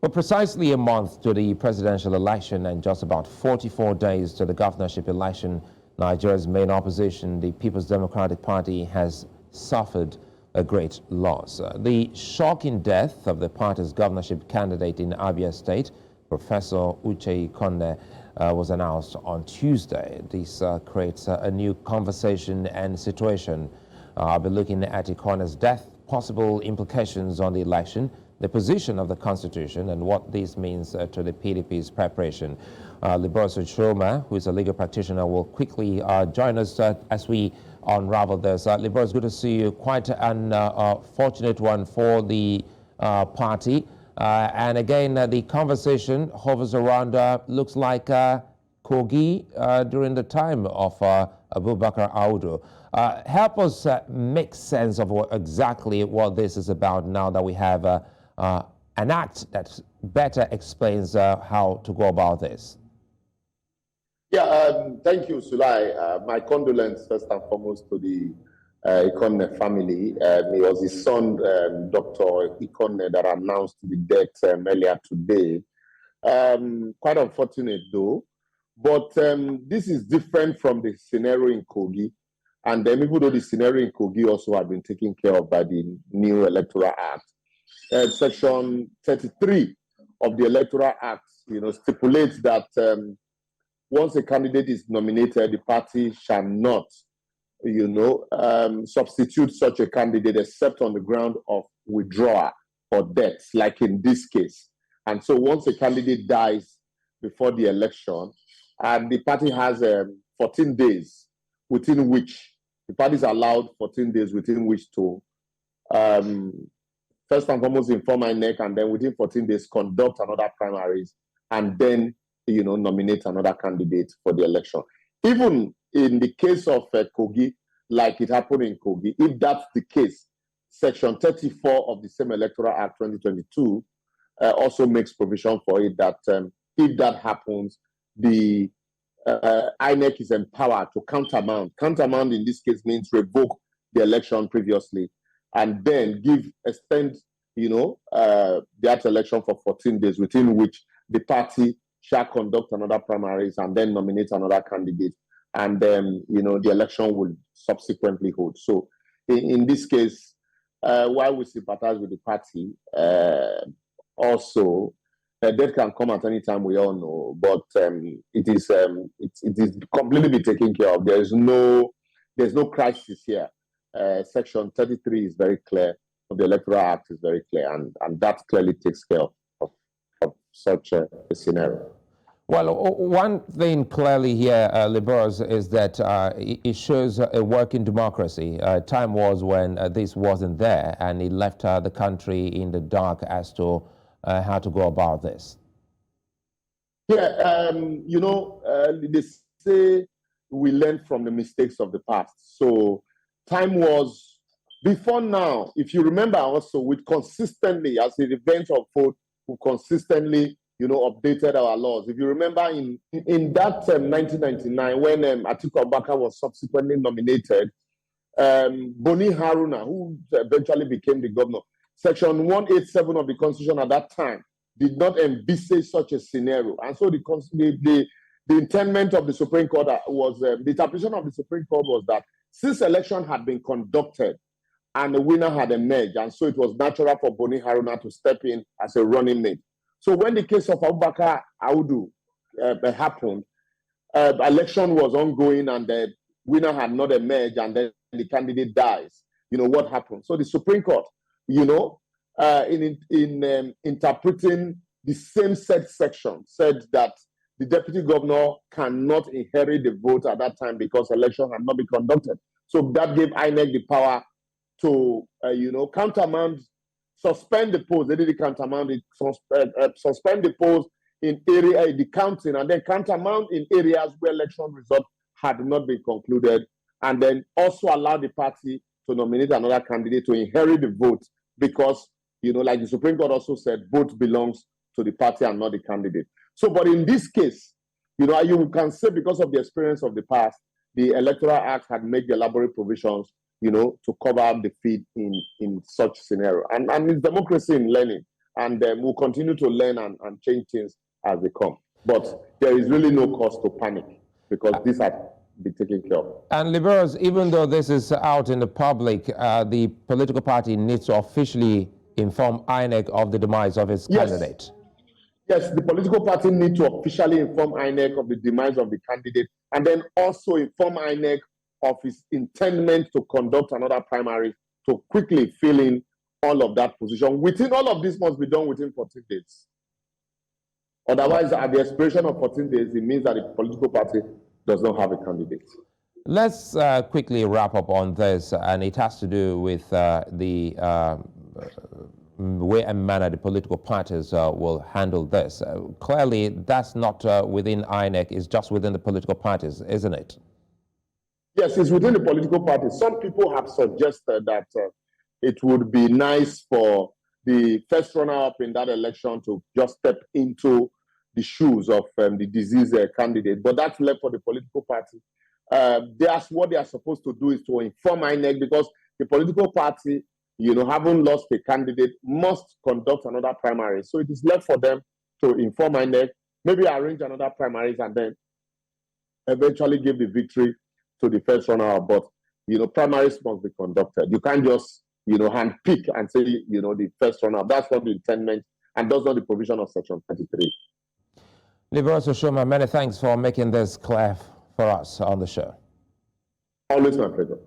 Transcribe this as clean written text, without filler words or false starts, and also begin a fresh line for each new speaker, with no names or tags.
Well, precisely a month to the presidential election and just about 44 days to the governorship election, Nigeria's main opposition, the People's Democratic Party, has suffered a great loss. The shocking death of the party's governorship candidate in Abia State, Professor Uche Ikonne, was announced on Tuesday. This creates a new conversation and situation. I'll be looking at Ikonne's death, possible implications on the election, the position of the Constitution, and what this means to the PDP's preparation. Liborous Oshoma, who is a legal practitioner, will quickly join us as we unravel this. Liborous, good to see you. Quite an fortunate one for the party. And again, the conversation hovers around, looks like Kogi during the time of Abubakar Audu. Help us make sense of exactly what this is about now that we have an act that better explains how to go about this.
Yeah, thank you, Sulai. My condolence, first and foremost, to the Ikonne family. It was his son, Dr. Ikonne, that announced the death earlier today. Quite unfortunate, though. But this is different from the scenario in Kogi. And then, even though the scenario in Kogi also had been taken care of by the new Electoral Act, Section 33 of the Electoral Act, stipulates that once a candidate is nominated, the party shall not, substitute such a candidate except on the ground of withdrawal or death, like in this case. And so once a candidate dies before the election, and the party has 14 days within which the party is allowed 14 days within which to first and foremost inform INEC, and then within 14 days conduct another primaries, and then nominate another candidate for the election. Even in the case of Kogi, like it happened in Kogi, if that's the case, Section 34 of the same Electoral Act 2022 also makes provision for it that if that happens, the INEC is empowered to countermand. Countermand in this case means revoke the election previously and then extend that election for 14 days, within which the party shall conduct another primaries and then nominate another candidate, and then the election will subsequently hold. So in this case, while we sympathize with the party, also death can come at any time, we all know, but it is completely be taken care of. There's no crisis here. Section 33 is very clear, of the Electoral Act is very clear, and that clearly takes care of such a scenario.
Well, one thing clearly here, Liborous, is that it shows a working democracy. Time was when this wasn't there, and it left the country in the dark as to how to go about this.
Yeah, they say we learn from the mistakes of the past. So time was, before now, if you remember also, we consistently, as the events unfold, we consistently, updated our laws. If you remember in that 1999, when Atiku Abubakar was subsequently nominated, Boni Haruna, who eventually became the governor, Section 187 of the Constitution at that time did not envisage such a scenario. And so the intendment of the Supreme Court was, the interpretation of the Supreme Court was that since election had been conducted and the winner had emerged, and so it was natural for Boni Haruna to step in as a running mate. So when the case of Abubakar Audu happened, election was ongoing and the winner had not emerged, and then the candidate dies. What happened? So the Supreme Court, in interpreting the same section, said that the deputy governor cannot inherit the vote at that time because election had not been conducted. So that gave INEC the power to, countermand, suspend the polls. They did the countermand, suspend the polls in the counting, and then countermand in areas where election results had not been concluded, and then also allow the party to nominate another candidate to inherit the vote because, like the Supreme Court also said, vote belongs to the party and not the candidate. So, but in this case, you can say because of the experience of the past, the Electoral Act had made the elaborate provisions, to cover up the field in such scenario. And it's democracy in learning. and we'll continue to learn and change things as they come. But there is really no cause to panic because these are be taken care of.
And Liborous, even though this is out in the public, the political party needs to officially inform INEC of the demise of its candidate.
Yes, the political party need to officially inform INEC of the demise of the candidate and then also inform INEC of its intendment to conduct another primary to quickly fill in all of that position. Within all of this must be done within 14 days. Otherwise, at the expiration of 14 days, it means that the political party does not have a candidate.
Let's quickly wrap up on this, and it has to do with the way and manner the political parties will handle this. Clearly, that's not within INEC, it's just within the political parties, isn't it?
Yes, it's within the political parties. Some people have suggested that it would be nice for the first runner-up in that election to just step into the shoes of the deceased candidate, but that's left for the political party. That's what they are supposed to do, is to inform INEC, because the political party, having lost a candidate, must conduct another primary. So it is left for them to inform INEC, maybe arrange another primaries, and then eventually give the victory to the first runner-up. But primaries must be conducted. You can't just hand pick and say the first runner-up. That's not the intendment, and that's not the provision of Section 33.
Liborous Oshoma, many thanks for making this clear for us on the show.
Always my pleasure.